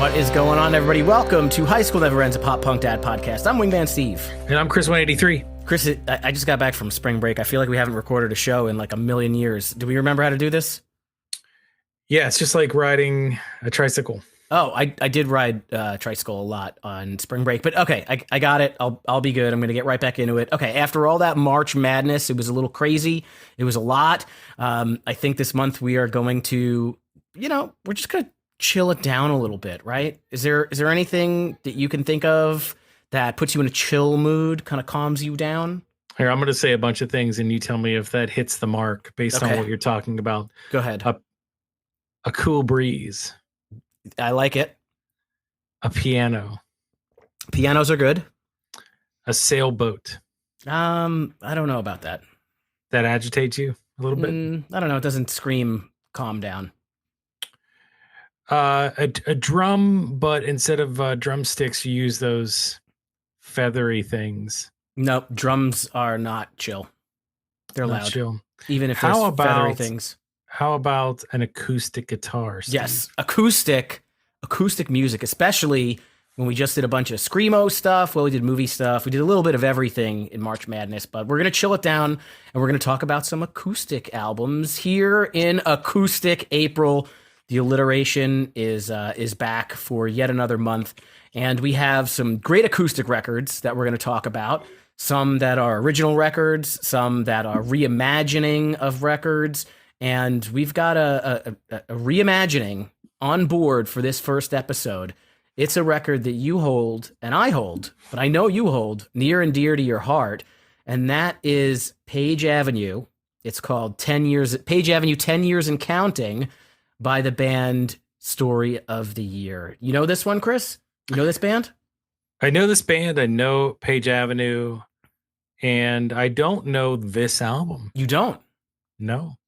What is going on, everybody? Welcome to High School Never Ends, a pop punk dad podcast. I'm Wingman Steve. And I'm Chris 183. Chris, I just got back from spring break. I feel like we haven't recorded a show in like a million years. Do we remember how to do this? Yeah, it's just like riding a tricycle. Oh, I did ride tricycle a lot on spring break, but okay, I got it. I'll be good. I'm going to get right back into it. Okay, after all that March madness, it was a little crazy. It was a lot. I think this month we are going to, we're just going to chill it down a little bit, right? Is there anything that you can think of that puts you in a chill mood, kind of calms you down? Here, I'm going to say a bunch of things, and you tell me if that hits the mark based on what you're talking about. Go ahead. A cool breeze. I like it. A piano. Pianos are good. A sailboat. I don't know about that. That agitates you a little bit? I don't know. It doesn't scream calm down. A drum, but instead of drumsticks, you use those feathery things. Nope, drums are not chill. They're not loud. Chill. Even if there's feathery things. How about an acoustic guitar, Steve? Yes, acoustic music, especially when we just did a bunch of screamo stuff. Well, we did movie stuff. We did a little bit of everything in March Madness, but we're going to chill it down, and we're going to talk about some acoustic albums here in Acoustic April. The alliteration is back for yet another month, and we have some great acoustic records that we're going to talk about. Some that are original records, some that are reimagining of records. And we've got a reimagining on board for this first episode. It's a record that you hold and I hold, but I know you hold near and dear to your heart. And that is Page Avenue. It's called Page Avenue 10 Years and Counting by the band Story of the Year. You know this one, Chris? You know this band? I know this band. I know Page Avenue. And I don't know this album. You don't? No.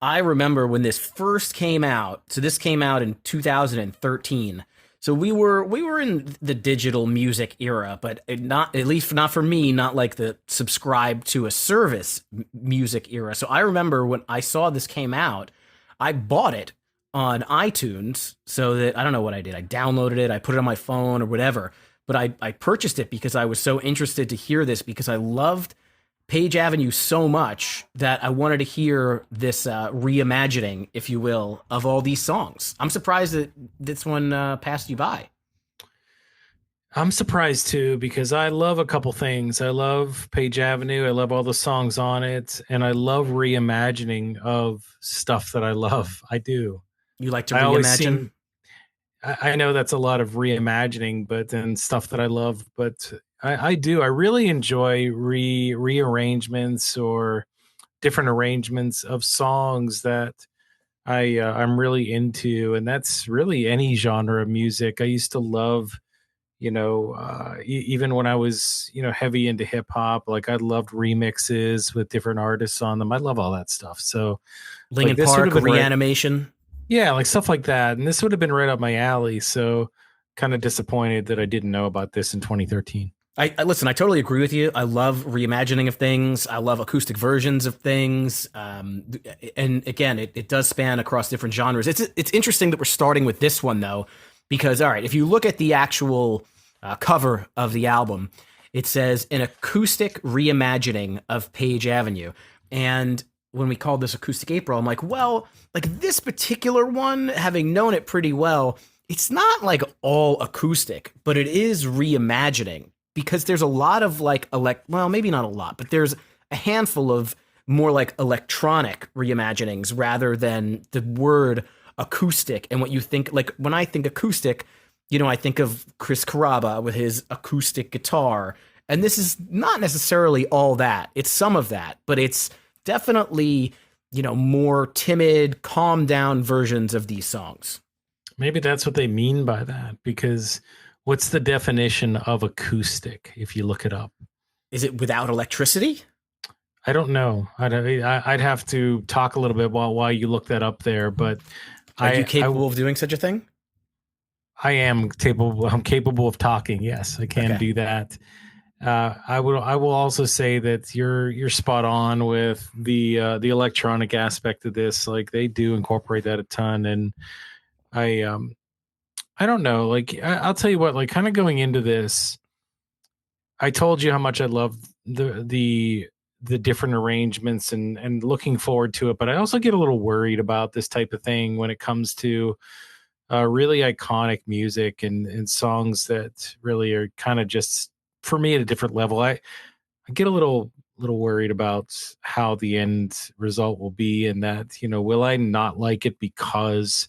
I remember when this first came out. So this came out in 2013. So we were in the digital music era, but not, at least not for me, not like the subscribe to a service music era. So I remember when I saw this came out, I bought it on iTunes so that, I don't know what I did. I downloaded it, I put it on my phone or whatever, but I purchased it because I was so interested to hear this, because I loved Page Avenue so much that I wanted to hear this reimagining, if you will, of all these songs. I'm surprised that this one passed you by. I'm surprised too, because I love a couple things. I love Page Avenue. I love all the songs on it. And I love reimagining of stuff that I love. I do. You like to reimagine? I know that's a lot of reimagining, but then stuff that I love, but I do. I really enjoy rearrangements or different arrangements of songs that I'm really into, and that's really any genre of music. I used to love, even when I was, heavy into hip hop, like I loved remixes with different artists on them. I love all that stuff. So, Linkin Park, Reanimation. Yeah, like stuff like that. And this would have been right up my alley. So, kind of disappointed that I didn't know about this in 2013. I listen, I totally agree with you. I love reimagining of things. I love acoustic versions of things. And again, it does span across different genres. It's interesting that we're starting with this one, though, because, all right, if you look at the actual cover of the album, it says an acoustic reimagining of Page Avenue. And when we called this Acoustic April, I'm like, well, like this particular one, having known it pretty well, it's not like all acoustic, but it is reimagining. Because there's a lot of like, well, maybe not a lot, but there's a handful of more like electronic reimaginings rather than the word acoustic. And what you think, like when I think acoustic, I think of Chris Carrabba with his acoustic guitar. And this is not necessarily all that. It's some of that, but it's definitely, more timid, calm down versions of these songs. Maybe that's what they mean by that, because what's the definition of acoustic if you look it up? Is it without electricity? I don't know. I'd have to talk a little bit while you look that up there. But are you capable of doing such a thing? I am capable. I'm capable of talking. Yes, I can do that. I will also say that you're spot on with the electronic aspect of this. Like they do incorporate that a ton, and I don't know. Like I'll tell you what. Like kind of going into this, I told you how much I love the different arrangements and looking forward to it. But I also get a little worried about this type of thing when it comes to really iconic music and songs that really are kind of just for me at a different level. I get a little worried about how the end result will be, and that will I not like it because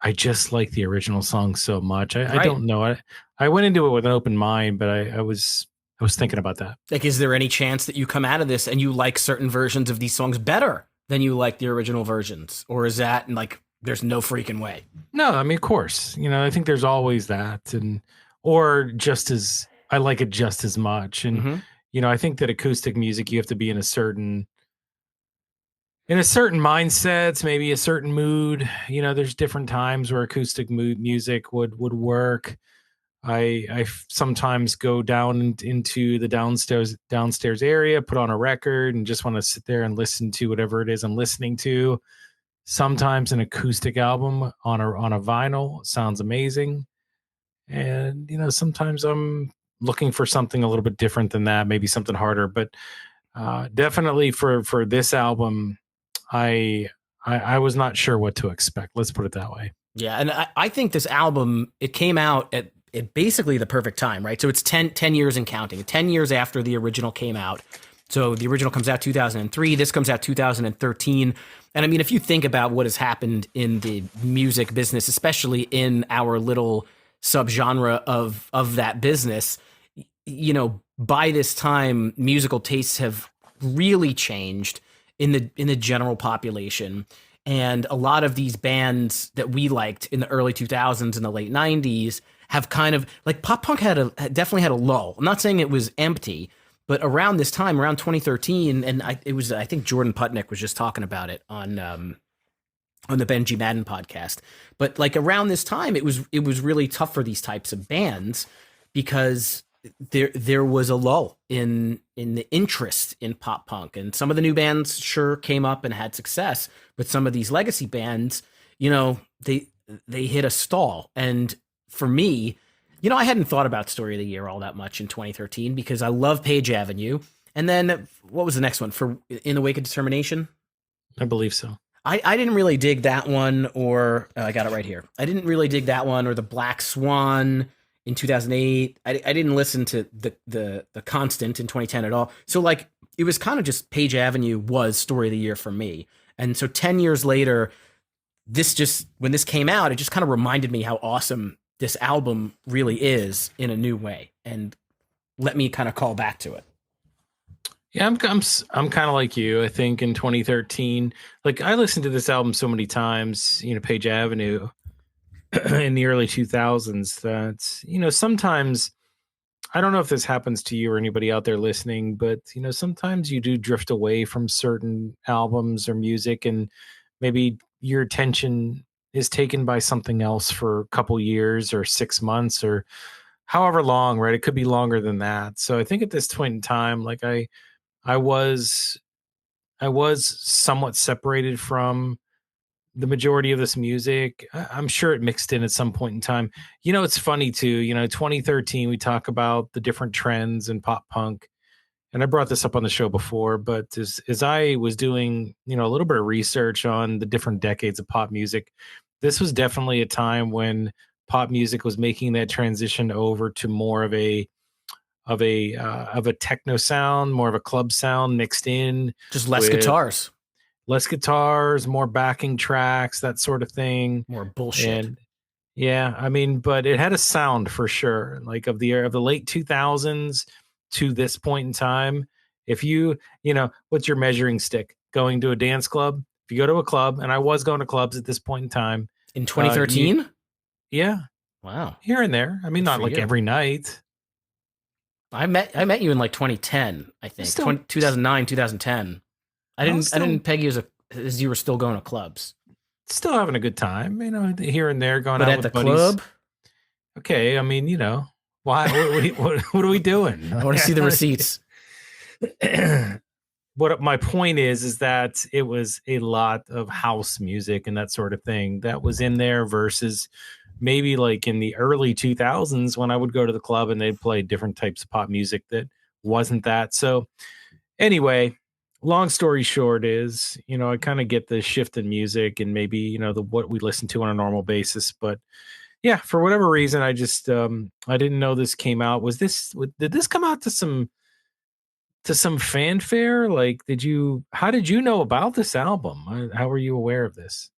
I just like the original song so much. I Right. don't know. I went into it with an open mind, but I was thinking about that. Like, is there any chance that you come out of this and you like certain versions of these songs better than you like the original versions? Or is that like, there's no freaking way? No, I mean, of course, I think there's always that, and or just as I like it just as much, and Mm-hmm. I think that acoustic music you have to be in a certain mindset, maybe a certain mood. There's different times where acoustic music would work. I sometimes go down into the downstairs area, put on a record, and just want to sit there and listen to whatever it is I'm listening to. Sometimes an acoustic album on a vinyl sounds amazing, and sometimes I'm looking for something a little bit different than that, maybe something harder. But definitely for this album, I, I was not sure what to expect. Let's put it that way. Yeah, and I think this album, it came out at basically the perfect time, right? So it's 10 years and counting, 10 years after the original came out. So the original comes out 2003, this comes out 2013. And I mean, if you think about what has happened in the music business, especially in our little subgenre of that business, by this time, musical tastes have really changed in the general population. And a lot of these bands that we liked in the early 2000s and the late 90s have kind of like pop punk definitely had a lull. I'm not saying it was empty, but around this time, around 2013, and I think Jordan Putnick was just talking about it on the Benji Madden podcast. But like around this time, it was really tough for these types of bands because there was a lull in the interest in pop punk, and some of the new bands sure came up and had success, but some of these legacy bands, they hit a stall. And for me, I hadn't thought about Story of the Year all that much in 2013 because I love Page Avenue. And then what was the next one for In the Wake of Determination? I believe so. I didn't really dig that one, or I got it right here. I didn't really dig that one, or the Black Swan in 2008. I didn't listen to the Constant in 2010 at all. So like it was kind of just Page Avenue was Story of the Year for me. And so 10 years later, when this came out, it just kind of reminded me how awesome this album really is in a new way, and let me kind of call back to it. Yeah, I'm kind of like you. I think in 2013, like I listened to this album so many times, Page Avenue in the early 2000s that, sometimes I don't know if this happens to you or anybody out there listening, but sometimes you do drift away from certain albums or music, and maybe your attention is taken by something else for a couple years or 6 months or however long, right? It could be longer than that. So I think at this point in time, like I was I was somewhat separated from the majority of this music. I'm sure it mixed in at some point in time. It's funny too. 2013, we talk about the different trends in pop punk, and I brought this up on the show before. But as I was doing, a little bit of research on the different decades of pop music, this was definitely a time when pop music was making that transition over to more of a techno sound, more of a club sound mixed in Just less with guitars, less guitars, more backing tracks, that sort of thing. more bullshit. And yeah, I mean, but it had a sound for sure. Like of the late 2000s to this point in time, if what's your measuring stick? Going to a dance club? If you go to a club, and I was going to clubs at this point in time, In you 2013? yeah, Wow. here and there. I mean, Good not for like you. every night. I met you in like 2010, I think. Still 2009, 2010. I well, didn't peg you as you were still going to clubs. still having a good time, here and there, going But out at the with buddies. club, Okay, I mean, why? What are we doing? I want to see the receipts. What my point is that it was a lot of house music and that sort of thing that was in there versus maybe like in the early 2000s when I would go to the club and they'd play different types of pop music that wasn't that. So anyway, long story short is, I kind of get the shift in music and maybe, the what we listen to on a normal basis. But yeah, for whatever reason, I just I didn't know this came out. Did this come out to some fanfare? Like, how did you know about this album? How were you aware of this?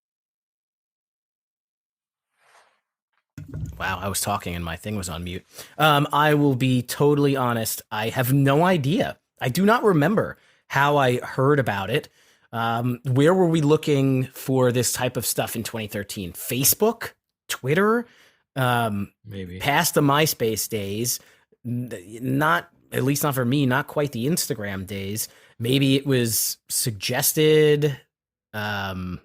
Wow, I was talking and my thing was on mute. I will be totally honest. I have no idea. I do not remember how I heard about it. Where were we looking for this type of stuff in 2013? Facebook, Twitter, Maybe. past the MySpace days. Not, at least not for me, not quite the Instagram days. Maybe it was suggested. Um,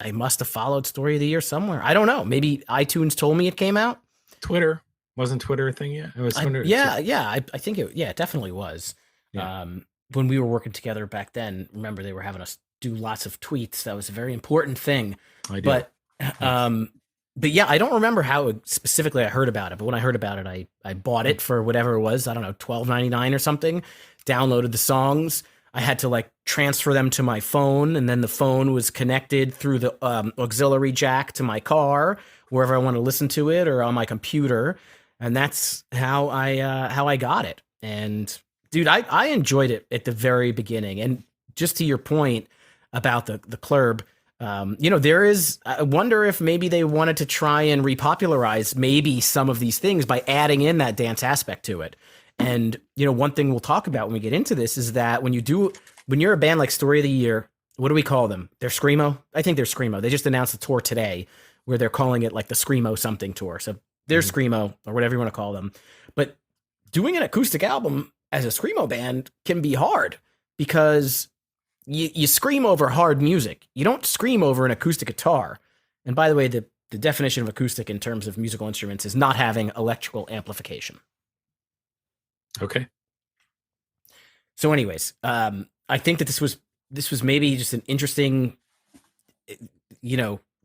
I must have followed Story of the Year somewhere. I don't know. Maybe iTunes told me it came out. Twitter. Wasn't Twitter a thing yet? It was Twitter. Yeah. I think it definitely was. Yeah. When we were working together back then, remember they were having us do lots of tweets. That was a very important thing. I do. But, Yes. but yeah, I don't remember how specifically I heard about it. But when I heard about it, I bought it for whatever it was. I don't know, $12.99 or something. Downloaded the songs. I had to like transfer them to my phone, and then the phone was connected through the auxiliary jack to my car, wherever I want to listen to it, or on my computer, and that's how I got it. And dude, I enjoyed it at the very beginning. And just to your point about the club, there is. I wonder if maybe they wanted to try and repopularize maybe some of these things by adding in that dance aspect to it. And one thing we'll talk about when we get into this is that when you're a band like Story of the Year, what do we call them? They're Screamo. I think they're Screamo. They just announced a tour today where they're calling it like the Screamo something tour. So they're Screamo or whatever you want to call them. But doing an acoustic album as a Screamo band can be hard because you scream over hard music. You don't scream over an acoustic guitar. And by the way, the definition of acoustic in terms of musical instruments is not having electrical amplification. Okay. So, anyways, I think that this was maybe just an interesting,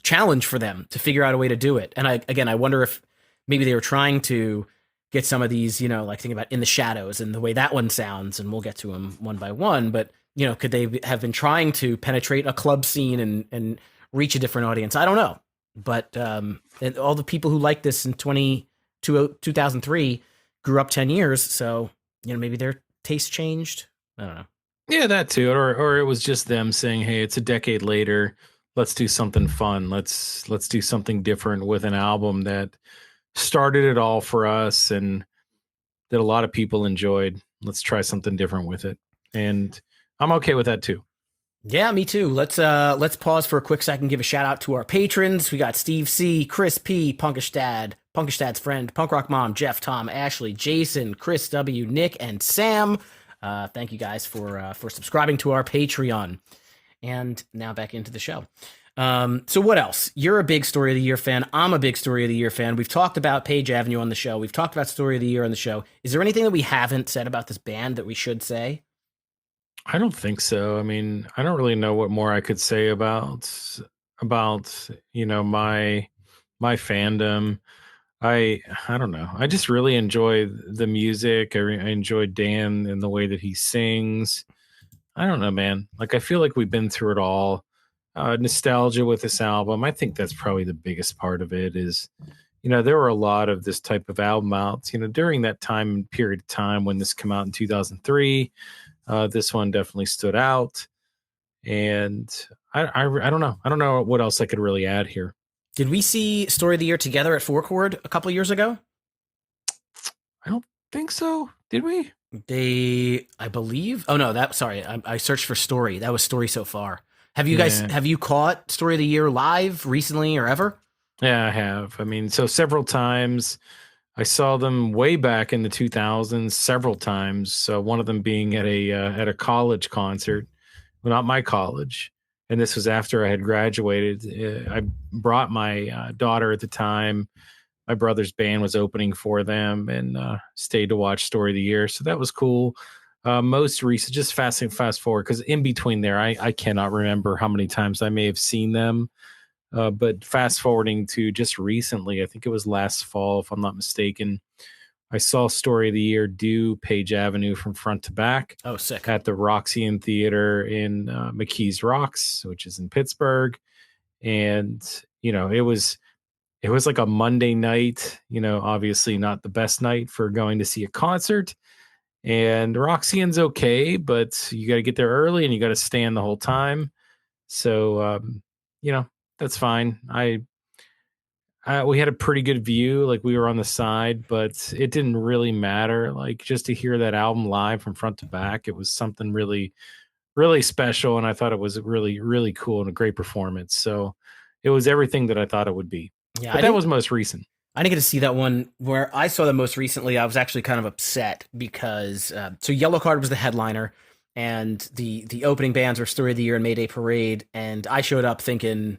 challenge for them to figure out a way to do it. And I wonder if maybe they were trying to get some of these, like think about In the Shadows and the way that one sounds, and we'll get to them one by one. But could they have been trying to penetrate a club scene and reach a different audience? I don't know. But and all the people who liked this in 2003 grew up 10 years, so maybe their taste changed. I don't know. Yeah, that too. Or it was just them saying, "Hey, it's a decade later. Let's do something fun. Let's do something different with an album that started it all for us and that a lot of people enjoyed. Let's try something different with it." And I'm okay with that too. Yeah, me too. Let's pause for a quick second, give a shout out to our patrons. We got Steve C, Chris P, Punkestad's friend, Punk Rock Mom, Jeff, Tom, Ashley, Jason, Chris W, Nick, and Sam. Thank you guys for subscribing to our Patreon. And now back into the show. So what else? You're a big Story of the Year fan. I'm a big Story of the Year fan. We've talked about Page Avenue on the show. We've talked about Story of the Year on the show. Is there anything that we haven't said about this band that we should say? I don't think so. I mean, I don't really know what more I could say about my fandom. I don't know. I just really enjoy the music. I enjoy Dan and the way that he sings. I don't know, man. Like I feel like we've been through it all. Nostalgia with this album. I think that's probably the biggest part of it is, there were a lot of this type of album outs, during that time period of time when this came out in 2003. This one definitely stood out. And I don't know. I don't know what else I could really add here. Did we see Story of the Year together at Four Chord a couple years ago? I don't think so. Did we? I believe. Oh no, sorry. I searched for Story. That was Story So Far. Have you caught Story of the Year live recently or ever? Yeah, I have. I mean, so several times. I saw them way back in the 2000s several times. So one of them being at a college concert, well, not my college, and this was after I had graduated. I brought my daughter at the time. My brother's band was opening for them, and stayed to watch Story of the Year. So that was cool. Most recent, just fast forward, because in between there, I cannot remember how many times I may have seen them. But fast forwarding to just recently, I think it was last fall, if I'm not mistaken, I saw Story of the Year do Page Avenue from front to back Oh, sick. at the Roxy Theater in McKees Rocks, which is in Pittsburgh. And, it was like a Monday night, obviously not the best night for going to see a concert. And Roxy's okay, but you got to get there early and you got to stand the whole time. So, you know, that's fine. We had a pretty good view, like we were on the side, but it didn't really matter. Like just to hear that album live from front to back, it was something really, really special, and I thought it was really, really cool and a great performance. So it was everything that I thought it would be. Yeah, But that was most recent. I didn't get to see that one. Where I saw them most recently, I was actually kind of upset because so Yellow Card was the headliner, and the opening bands were Story of the Year and Mayday Parade, and I showed up thinking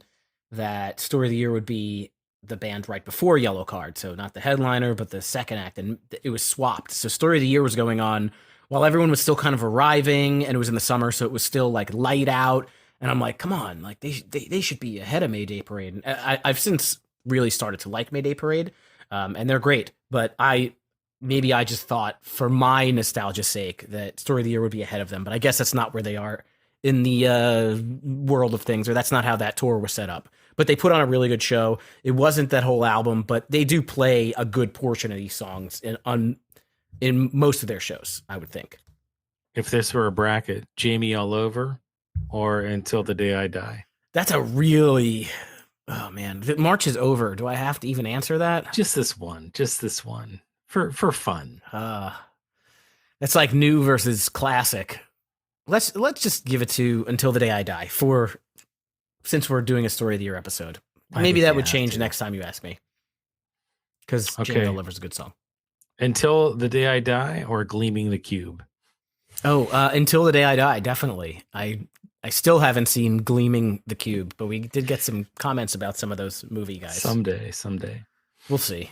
that Story of the Year would be the band right before Yellow Card, so not the headliner but the second act, and it was swapped. So Story of the Year was going on while everyone was still kind of arriving, and it was in the summer, so it was still like light out. And I'm like, come on, like they should be ahead of Mayday Parade. And I've since really started to like Mayday Parade, and they're great. But maybe I just thought, for my nostalgia's sake, that Story of the Year would be ahead of them. But I guess that's not where they are in the world of things, or that's not how that tour was set up. But they put on a really good show. It wasn't that whole album, but they do play a good portion of these songs in most of their shows, I would think. If this were a bracket, Jamie All Over or Until the Day I Die? That's a really, oh man, March is over. Do I have to even answer that? Just this one for fun. That's like new versus classic. Let's just give it to Until the Day I Die since we're doing a Story of the Year episode. Maybe that would change next time you ask me. Because Jamie Oliver's a good song. Until the Day I Die or Gleaming the Cube? Oh, Until the Day I Die, definitely. I still haven't seen Gleaming the Cube, but we did get some comments about some of those movie guys. Someday. We'll see.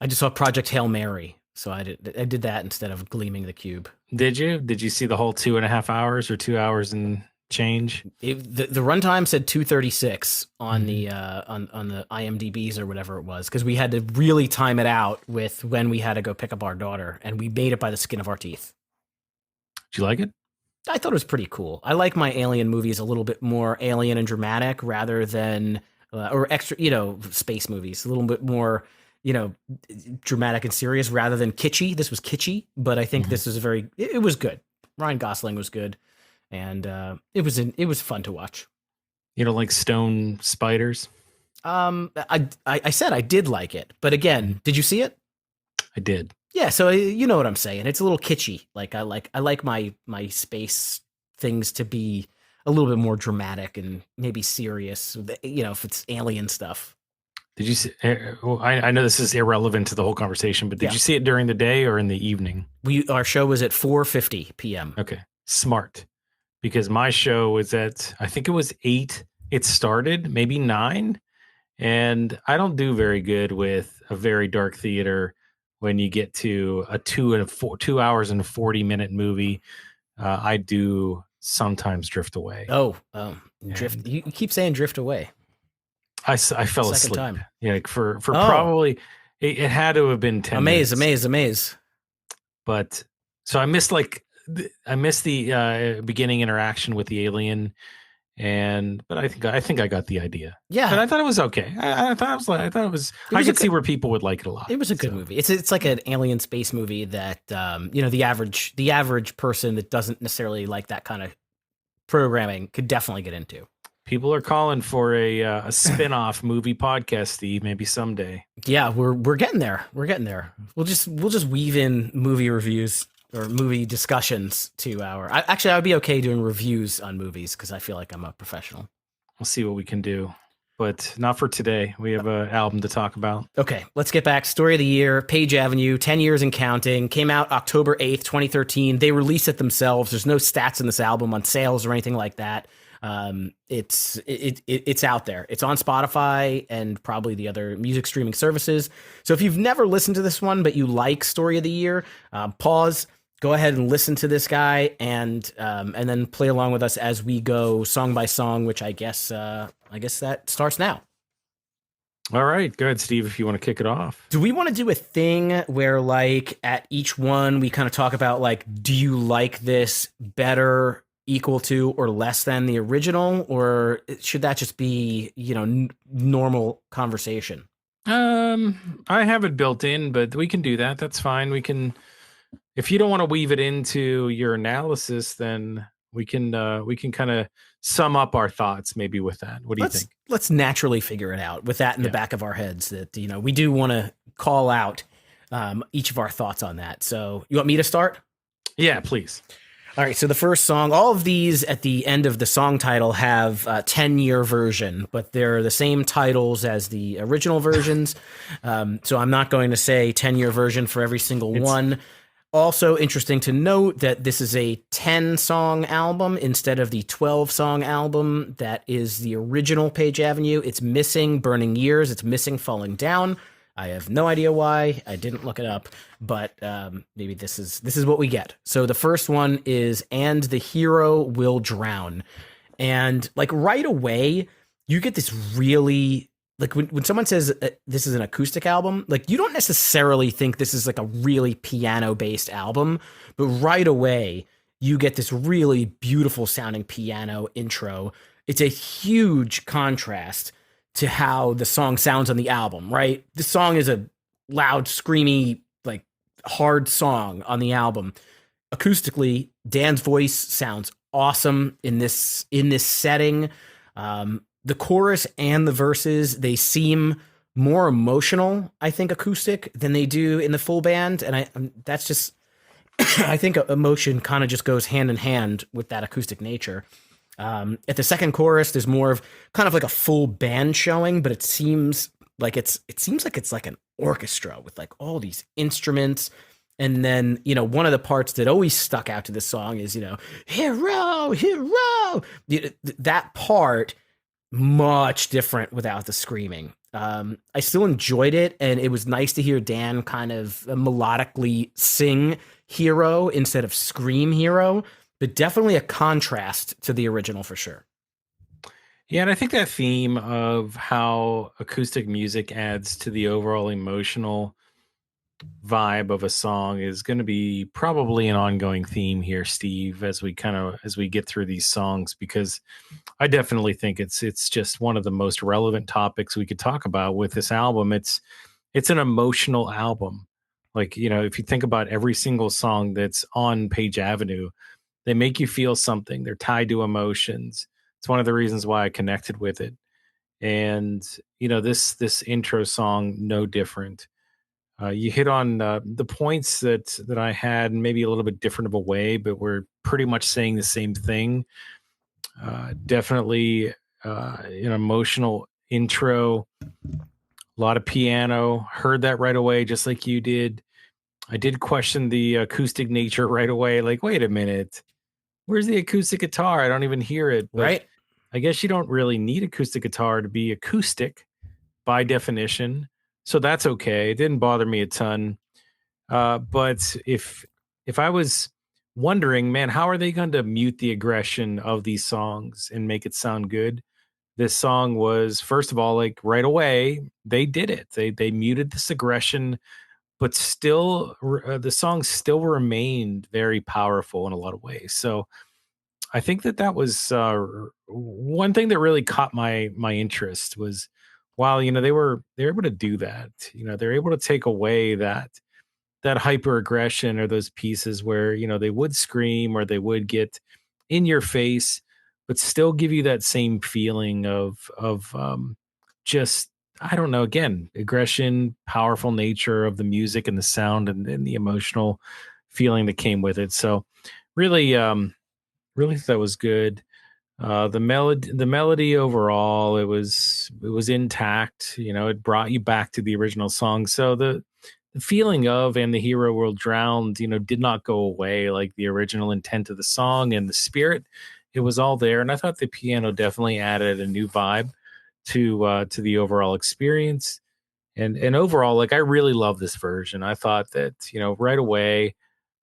I just saw Project Hail Mary, so I did that instead of Gleaming the Cube. Did you? Did you see the whole 2.5 hours or 2 hours and change? The runtime said 2:36 on the on the IMDb's or whatever it was, because we had to really time it out with when we had to go pick up our daughter, and we made it by the skin of our teeth. Did you like it? I thought it was pretty cool. I like my alien movies a little bit more alien and dramatic rather than or extra, space movies, a little bit more, dramatic and serious rather than kitschy. This was kitschy, but I think this is it was good. Ryan Gosling was good, and it was fun to watch. You don't like stone spiders? I said I did like it, but again, did you see it? I did. Yeah, so you know what I'm saying. It's a little kitschy. Like I like my space things to be a little bit more dramatic and maybe serious. If it's alien stuff. Did you see? I know this is irrelevant to the whole conversation, but did you see it during the day or in the evening? Our show was at 4:50 p.m. Okay, smart. Because my show was at, I think it was 8. It started maybe 9, and I don't do very good with a very dark theater. When you get to a 2 hours and 40-minute movie, I do sometimes drift away. Drift. You keep saying drift away. I fell asleep. Time. Yeah, for probably it had to have been 10 minutes. Amaze. But so I missed the beginning interaction with the alien. But I think I got the idea. Yeah, but I thought it was okay. I could see where people would like it a lot. It was a good movie. It's like an alien space movie that the average person that doesn't necessarily like that kind of programming could definitely get into. People are calling for a spin-off movie podcast, Steve. Maybe someday. Yeah, we're getting there. We're getting there. We'll just weave in movie reviews or movie discussions to I would be okay doing reviews on movies because I feel like I'm a professional. We'll see what we can do, but not for today. We have an album to talk about. Okay, let's get back. Story of the Year, Page Avenue, 10 years and counting. Came out October 8th, 2013. They released it themselves. There's no stats in this album on sales or anything like that. It's out there. It's on Spotify and probably the other music streaming services. So if you've never listened to this one, but you like Story of the Year, pause, go ahead and listen to this guy and then play along with us as we go song by song, which I guess, I guess that starts now. All right, go ahead, Steve, if you want to kick it off. Do we want to do a thing where, like, at each one, we kind of talk about, like, do you like this better, equal to, or less than the original? Or should that just be, normal conversation? I have it built in, but we can do that. That's fine. We can, if you don't want to weave it into your analysis, then we can kind of sum up our thoughts maybe with that. What do you Let's think? let's naturally figure it out with that in the Yeah. back of our heads that we do want to call out each of our thoughts on that. So you want me to start? Yeah, please. All right, so the first song, all of these at the end of the song title have a 10-year version, but they're the same titles as the original versions. So I'm not going to say 10-year version for every single It's one. Also interesting to note that this is a 10-song album instead of the 12-song album that is the original Page Avenue. It's missing Burning Years. It's missing Falling Down. I have no idea why. I didn't look it up, but maybe this is what we get. So the first one is "And the Hero Will Drown," and like right away, you get this really like when someone says this is an acoustic album, like you don't necessarily think this is like a really piano based album, but right away you get this really beautiful sounding piano intro. It's a huge contrast to how the song sounds on the album, right? The song is a loud, screamy, like hard song on the album. Acoustically, Dan's voice sounds awesome in this setting. The chorus and the verses, they seem more emotional, I think, acoustic than they do in the full band, and that's just I think emotion kind of just goes hand in hand with that acoustic nature. At the second chorus, there's more of kind of like a full band showing, but it seems like it's like an orchestra with like all these instruments. And then, one of the parts that always stuck out to this song is, hero, hero. That part, much different without the screaming. I still enjoyed it, and it was nice to hear Dan kind of melodically sing hero instead of scream hero, but definitely a contrast to the original for sure. Yeah, and I think that theme of how acoustic music adds to the overall emotional vibe of a song is going to be probably an ongoing theme here, Steve, as we get through these songs, because I definitely think it's just one of the most relevant topics we could talk about with this album. It's an emotional album. Like, if you think about every single song that's on Page Avenue, they make you feel something. They're tied to emotions. It's one of the reasons why I connected with it. And this intro song, no different. You hit on the points that I had, maybe a little bit different of a way, but we're pretty much saying the same thing. Definitely an emotional intro, a lot of piano. Heard that right away, just like you did. I did question the acoustic nature right away. Like, wait a minute, where's the acoustic guitar? I don't even hear it. But Right? I guess you don't really need acoustic guitar to be acoustic by definition. So that's okay. It didn't bother me a ton. But if I was wondering, man, how are they going to mute the aggression of these songs and make it sound good? This song was, first of all, like right away, they did it. They muted this aggression, but still, the song still remained very powerful in a lot of ways. So I think that was one thing that really caught my interest was, wow, they were able to do that. They're able to take away that hyper aggression or those pieces where they would scream or they would get in your face, but still give you that same feeling of just, I don't know, again, aggression, powerful nature of the music and the sound, and the emotional feeling that came with it. So really, really that was good. The melody overall, it was intact. It brought you back to the original song. So the feeling of "And the Hero Will Drown," did not go away. Like the original intent of the song and the spirit, it was all there. And I thought the piano definitely added a new vibe to the overall experience. And overall, like I really love this version. I thought that right away,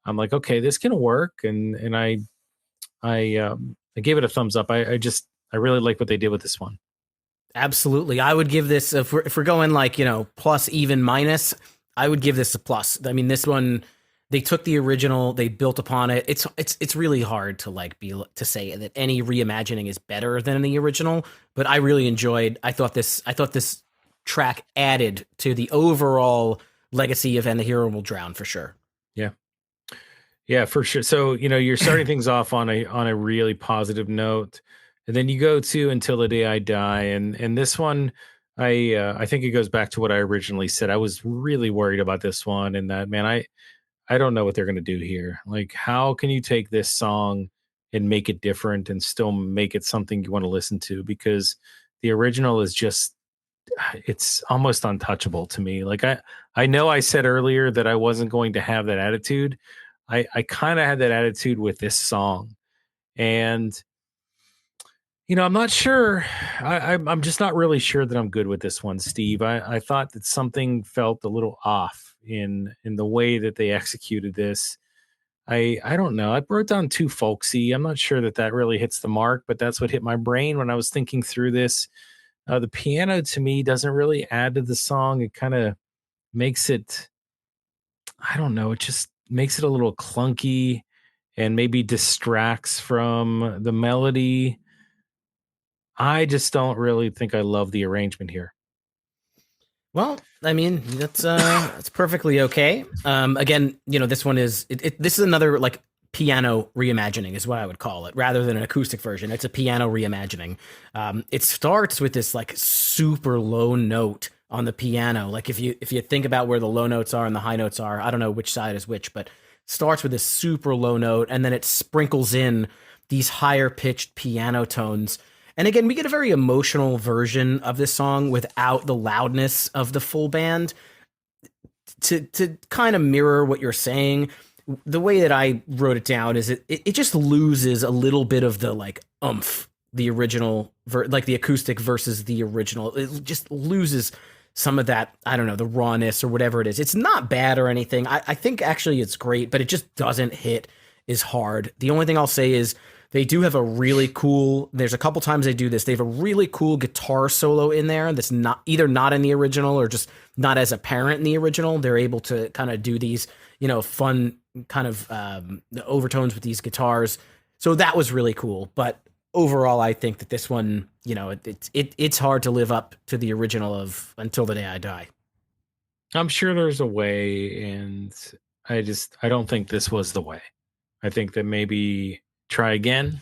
I'm like, okay, this can work, and I gave it a thumbs up. I really like what they did with this one. Absolutely. I would give this, if we're going like, plus, even, minus, I would give this a plus. I mean, this one, they took the original, they built upon it. It's really hard to like to say that any reimagining is better than the original, but I really enjoyed, I thought this track added to the overall legacy of And the Hero Will Drown for sure. Yeah. Yeah, for sure. So, you're starting things off on a really positive note, and then you go to Until the Day I Die, and this one, I think it goes back to what I originally said. I was really worried about this one, and that, man, I don't know what they're going to do here. Like, how can you take this song and make it different and still make it something you want to listen to? Because the original is just, it's almost untouchable to me. Like, I know I said earlier that I wasn't going to have that attitude. I kind of had that attitude with this song. And, I'm not sure. I'm just not really sure that I'm good with this one, Steve. I thought that something felt a little off in the way that they executed this. I don't know. I wrote down too folksy. I'm not sure that that really hits the mark, but that's what hit my brain when I was thinking through this. The piano to me doesn't really add to the song. It kind of makes it, I don't know, it just makes it a little clunky and maybe distracts from the melody. I just don't really think I love the arrangement here. Well, I mean, that's perfectly okay. Again, this one is this is another like piano reimagining is what I would call it, rather than an acoustic version. It's a piano reimagining. It starts with this like super low note on the piano. Like if you think about where the low notes are and the high notes are, I don't know which side is which, but starts with this super low note and then it sprinkles in these higher pitched piano tones. And again, we get a very emotional version of this song without the loudness of the full band to kind of mirror what you're saying. The way that I wrote it down is it just loses a little bit of the like umph, the original, like the acoustic versus the original. It just loses some of that, I don't know, the rawness or whatever it is. It's not bad or anything. I think actually it's great, but it just doesn't hit as hard. The only thing I'll say is they do have a really cool, there's a couple times they do this. They have a really cool guitar solo in there that's not either not in the original or just not as apparent in the original. They're able to kind of do these, fun kind of overtones with these guitars. So that was really cool. But overall, I think that this one, it's hard to live up to the original of Until the Day I Die. I'm sure there's a way, and I don't think this was the way. I think that maybe try again.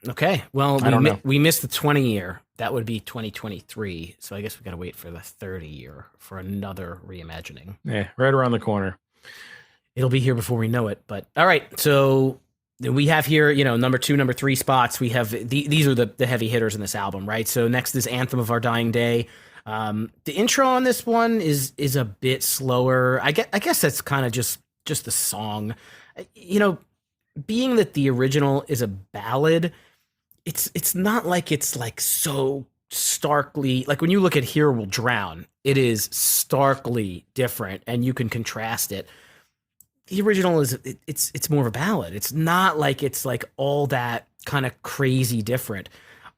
Okay. Well, I don't know. we missed the 20 year. That would be 2023. So I guess we got to wait for the 30 year for another reimagining. Yeah, right around the corner. It'll be here before we know it. But all right. So we have here, number 2, number 3 spots. We have these are the heavy hitters in this album, right? So next is Anthem of Our Dying Day. The intro on this one is a bit slower. I guess that's kind of just the song. Being that the original is a ballad, it's not like it's like so starkly like when you look at Here Will Drown, it is starkly different and you can contrast it. The original is it's more of a ballad. It's not like it's like all that kind of crazy different.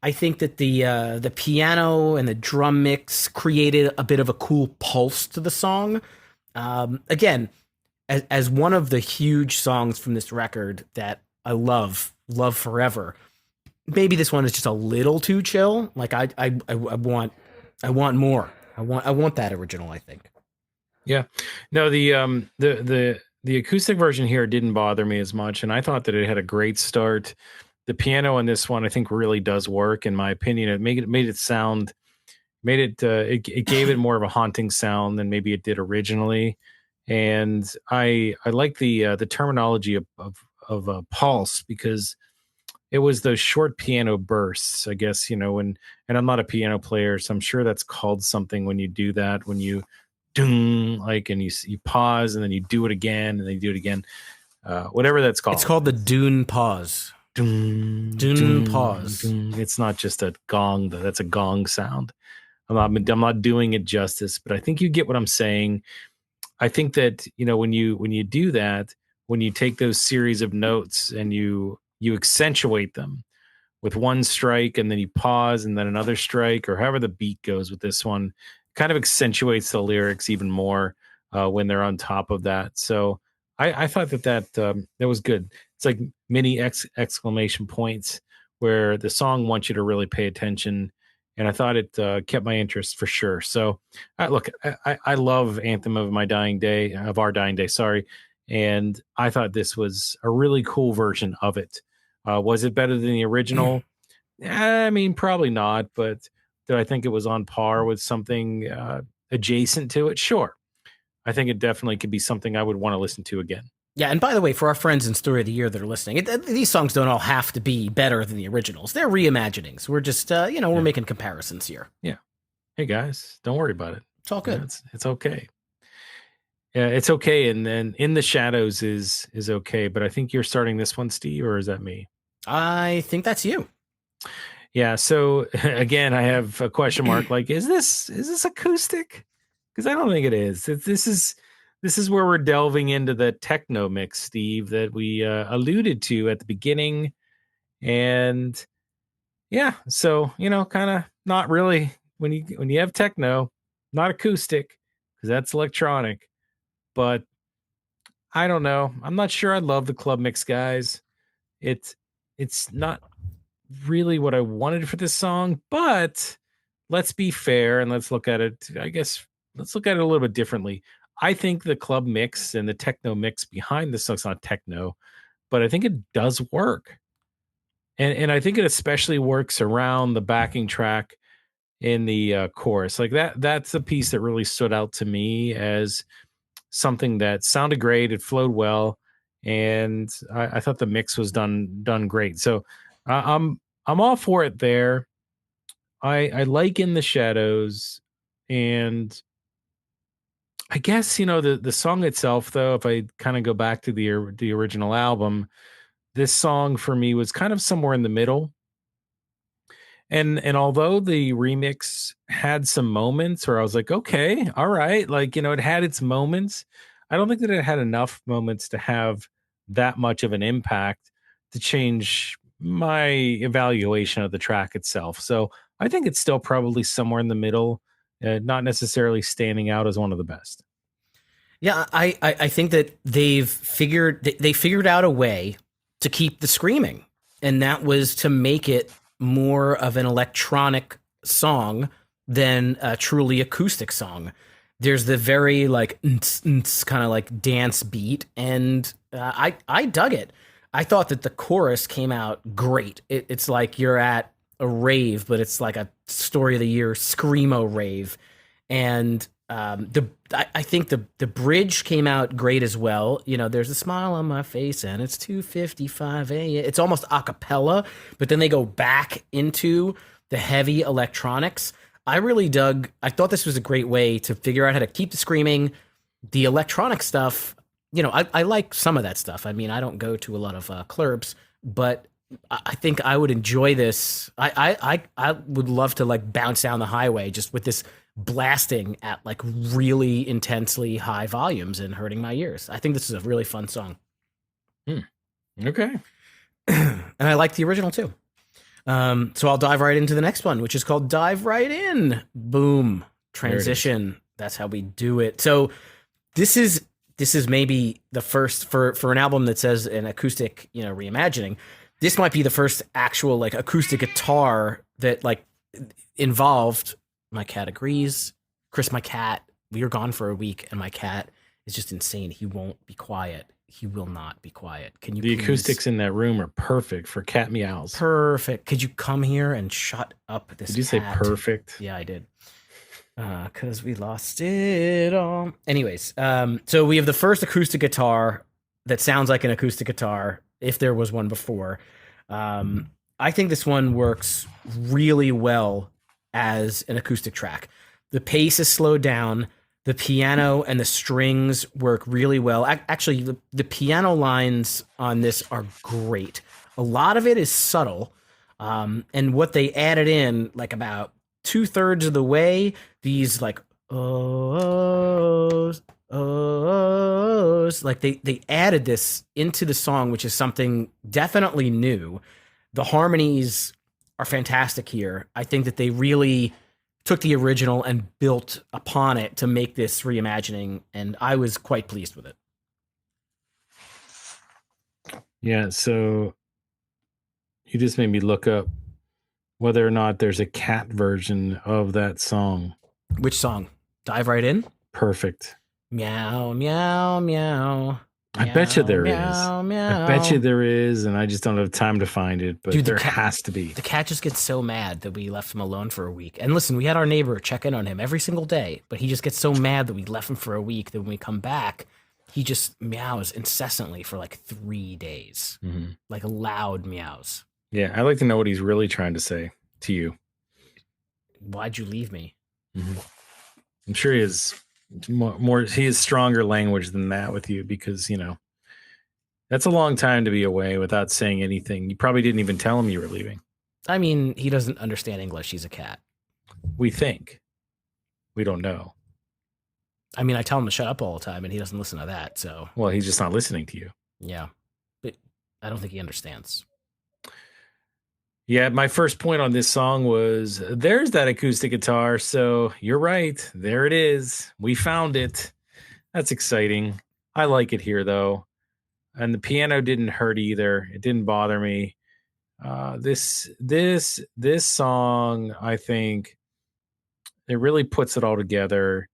I think that the piano and the drum mix created a bit of a cool pulse to the song. Again, as one of the huge songs from this record that I love forever. Maybe this one is just a little too chill. Like I want more. I want that original, I think. Yeah. No, the acoustic version here didn't bother me as much, and I thought that it had a great start. The piano in this one, I think, really does work, in my opinion. It made it sound, it gave it more of a haunting sound than maybe it did originally. And I like the terminology of a pulse, because it was those short piano bursts, I guess, and I'm not a piano player, so I'm sure that's called something when you do that, when you ding, like, and you pause and then you do it again and then you do it again, whatever that's called. It's called the Dune pause. Dune pause. It's not just a gong, though. That's a gong sound. I'm not doing it justice, but I think you get what I'm saying. I think that, when you do that, when you take those series of notes and you accentuate them with one strike and then you pause and then another strike, or however the beat goes with this one, kind of accentuates the lyrics even more when they're on top of that. So I thought that was good. It's like mini exclamation points where the song wants you to really pay attention, and I thought it kept my interest for sure. So look, I love Anthem of My Dying Day, of Our Dying Day, sorry, and I thought this was a really cool version of it. Was it better than the original? I mean, probably not, but do I think it was on par with something adjacent to it? Sure. I think it definitely could be something I would want to listen to again. Yeah, and by the way, for our friends in Story of the Year that are listening, these songs don't all have to be better than the originals. They're reimaginings. We're just, we're making comparisons here. Yeah. Hey guys, don't worry about it. It's all good. It's okay. Yeah, it's okay. And then In the Shadows is okay. But I think you're starting this one, Steve, or is that me? I think that's you. Yeah. So again, I have a question mark. Like, is this acoustic? Because I don't think it is. This is where we're delving into the techno mix, Steve, that we alluded to at the beginning. And yeah, so kind of not really when you have techno, not acoustic, because that's electronic. But I don't know. I'm not sure I love the club mix, guys. It's it's not really what I wanted for this song, but let's be fair and let's look at it. I guess let's look at it a little bit differently. I think the club mix and the techno mix behind this song's not techno, but I think it does work. And I think it especially works around the backing track in the chorus. Like that's a piece that really stood out to me as something that sounded great. It flowed well, and I thought the mix was done great. So I'm all for it there. I like In the Shadows, and I guess the song itself, though, if I kind of go back to the original album, this song for me was kind of somewhere in the middle. And although the remix had some moments where I was like, okay, all right, like it had its moments, I don't think that it had enough moments to have that much of an impact to change my evaluation of the track itself. So I think it's still probably somewhere in the middle, not necessarily standing out as one of the best. Yeah, I think that they figured out a way to keep the screaming, and that was to make it more of an electronic song than a truly acoustic song. There's the very like kind of like dance beat, and I dug it. I thought that the chorus came out great. It's like you're at a rave, but it's like a Story of the Year screamo rave, and I think the bridge came out great as well. There's a smile on my face and it's 2:55 a.m. It's almost a cappella, but then they go back into the heavy electronics. I really dug. I thought this was a great way to figure out how to keep the screaming, the electronic stuff. I like some of that stuff. I mean, I don't go to a lot of clubs, but I think I would enjoy this. I would love to like bounce down the highway just with this blasting at like really intensely high volumes and hurting my ears. I think this is a really fun song. Okay. And I like the original too. So I'll dive right into the next one, which is called Dive Right In. Boom. Transition. That's how we do it. So this is maybe the first for an album that says an acoustic, reimagining. This might be the first actual like acoustic guitar that like involved. My cat agrees. Chris, my cat, we were gone for a week and my cat is just insane. He won't be quiet. He will not be quiet. Can you The acoustics in that room are perfect for cat meows. Perfect. Could you come here and shut up this Did you say perfect? Yeah, I did. Because we lost it all. Anyways, so we have the first acoustic guitar that sounds like an acoustic guitar, if there was one before. I think this one works really well as an acoustic track. The pace is slowed down. The piano and the strings work really well. Actually, the piano lines on this are great. A lot of it is subtle. And what they added in, like about 2/3 of the way, these like oh, like they added this into the song, which is something definitely new. The harmonies are fantastic here. I think that they really took the original and built upon it to make this reimagining, and I was quite pleased with it. Yeah, so you just made me look up whether or not there's a cat version of that song. Which song? Dive right in. Perfect. Meow meow meow. I bet you Meow there is. meow I bet you meow. there is, and I just don't have time to find it, but Dude, there has to be. the cat just gets so mad that we left him alone for a week. And listen, we had our neighbor check in on him every single day, but he just gets so mad that we left him for a week that when we come back, he just meows incessantly for like 3 days, like loud meows. Yeah, I'd like to know what he's really trying to say to you. Why'd you leave me? I'm sure he has he has stronger language than that with you because, that's a long time to be away without saying anything. You probably didn't even tell him you were leaving. I mean, he doesn't understand English. He's a cat. We think. We don't know. I mean, I tell him to shut up all the time, and he doesn't listen to that. So, Well, he's just not listening to you. yeah. But I don't think he understands. Yeah, my first point on this song was there's that acoustic guitar. So you're right. There it is. We found it. That's exciting. I like it here, though. And the piano didn't hurt either. It didn't bother me. This song, I think, it really puts it all together.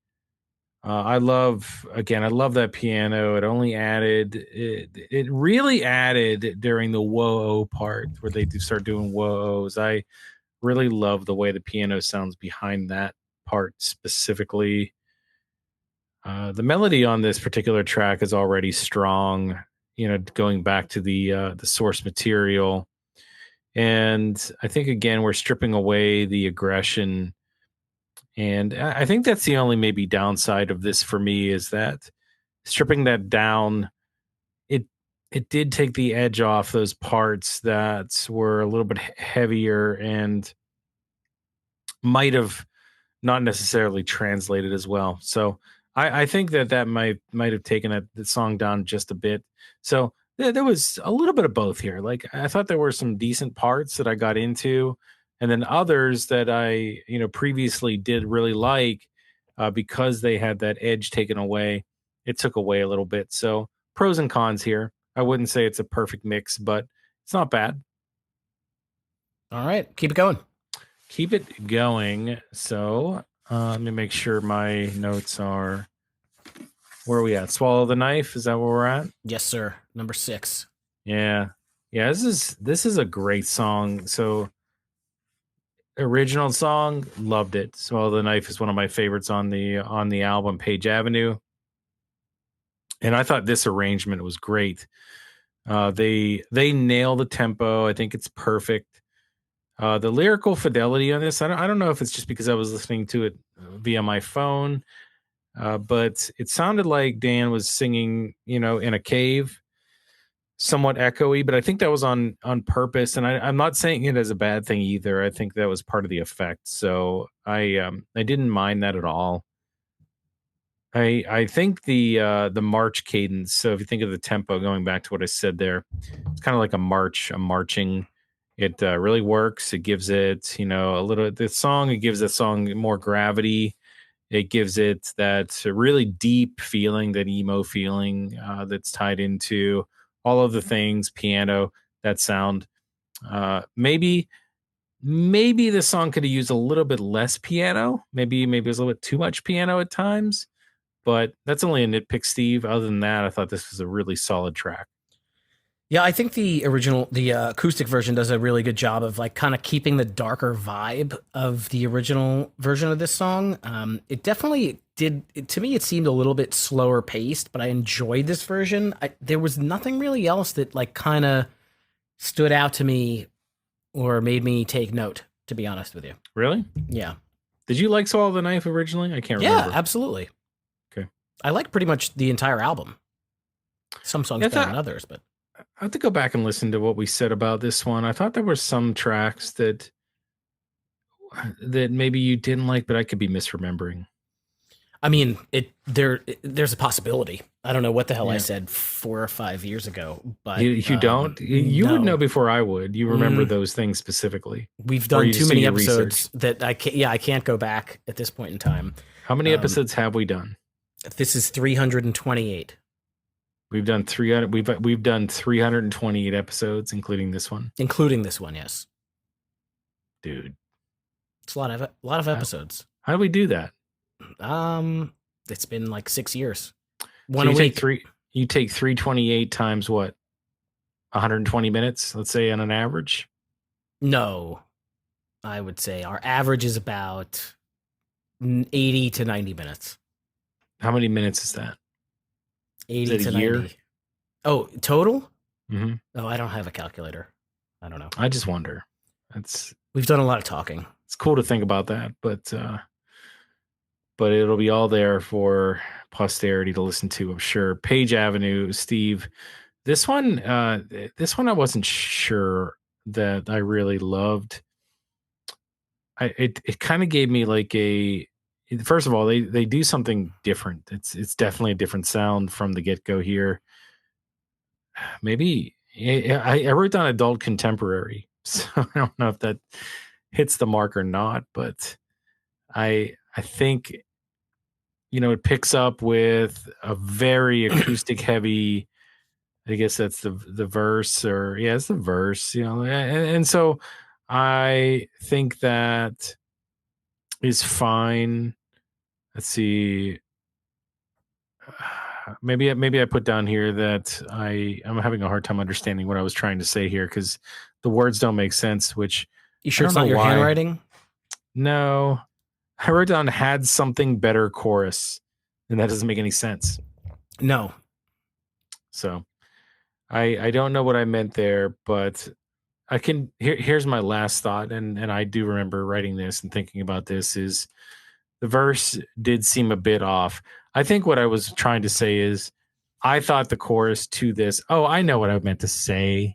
I love that piano. It really added during the whoa part where they do start doing whoas. I really love the way the piano sounds behind that part specifically. The melody on this particular track is already strong, going back to the source material. And I think again we're stripping away the aggression, and I think that's the only maybe downside of this for me is that stripping that down, it it did take the edge off those parts that were a little bit heavier and might have not necessarily translated as well. So I think that might have taken the song down just a bit. So there was a little bit of both here. Like I thought there were some decent parts that I got into, and then others that I previously did really like because they had that edge taken away. It took away a little bit. So pros and cons here. I wouldn't say it's a perfect mix, but it's not bad. All right, keep it going. Keep it going. So let me make sure my notes are. Where are we at? Swallow the Knife. Is that where we're at? Yes, sir. Number 6. Yeah, yeah. This is a great song. So original song, loved it. Swallow the Knife is one of my favorites on the album Page Avenue, and I thought this arrangement was great. They nail the tempo. I think it's perfect. The lyrical fidelity on this, I don't know if it's just because I was listening to it via my phone, but it sounded like Dan was singing, in a cave, somewhat echoey. But I think that was on purpose, and I'm not saying it as a bad thing either. I think that was part of the effect. So I didn't mind that at all. I think the march cadence. So if you think of the tempo, going back to what I said there, it's kind of like a marching. It really works. It gives it, a little. The song, it gives the song more gravity. It gives it that really deep feeling, that emo feeling that's tied into all of the things, piano, that sound. Maybe the song could have used a little bit less piano. Maybe it was a little bit too much piano at times. But that's only a nitpick, Steve. Other than that, I thought this was a really solid track. Yeah, I think the acoustic version does a really good job of like kind of keeping the darker vibe of the original version of this song. It definitely did. To me, it seemed a little bit slower paced, but I enjoyed this version. There was nothing really else that like kind of stood out to me or made me take note, to be honest with you. Really? Yeah. Did you like Swallow the Knife originally? I can't Yeah, remember. absolutely. Okay. I like pretty much the entire album. Some songs better than others, but I have to go back and listen to what we said about this one. I thought there were some tracks that maybe you didn't like, but I could be misremembering. I mean, there's a possibility. I don't know what the hell I Yeah. said 4 or 5 years ago, but You don't? You would know no. before I would. You remember Mm, those things specifically, we've or done you too just do many your research. episodes that I can't. Yeah, I can't go back at this point in time. How many Um, episodes have we done? this is 328, We've done 300. We've done 328 episodes, including this one, including this one. Yes, dude. it's a lot of How, episodes. how do we do that? Um, it's been like 6 years, So one a week. you take 328 times what? 120 minutes, let's say on an average. No, I would say our average is about 80 to 90 minutes. How many minutes is that? Is 80 that a to year? 90. Oh, total? Hmm. Oh, I don't have a calculator. I don't know. I just wonder. It's We've done a lot of talking. it's cool to think about that, but it'll be all there for posterity to listen to, I'm sure. Page Avenue, Steve. This one, I wasn't sure that I really loved. It kind of gave me like a. First of all, they do something different. It's definitely a different sound from the get go here. Maybe I wrote down adult contemporary, so I don't know if that hits the mark or not, but I think it picks up with a very acoustic heavy. I guess that's the verse, or yeah, it's the verse, and so I think that is fine. Let's see. Maybe I put down here that I'm having a hard time understanding what I was trying to say here because the words don't make sense, which You I sure don't it's know not your why. handwriting? No, I wrote down had something better chorus, and that doesn't make any sense. No. So I don't know what I meant there, but I can here's my last thought, and I do remember writing this and thinking about this is the verse did seem a bit off. I think what I was trying to say is I thought the chorus to this, oh, I know what I meant to say,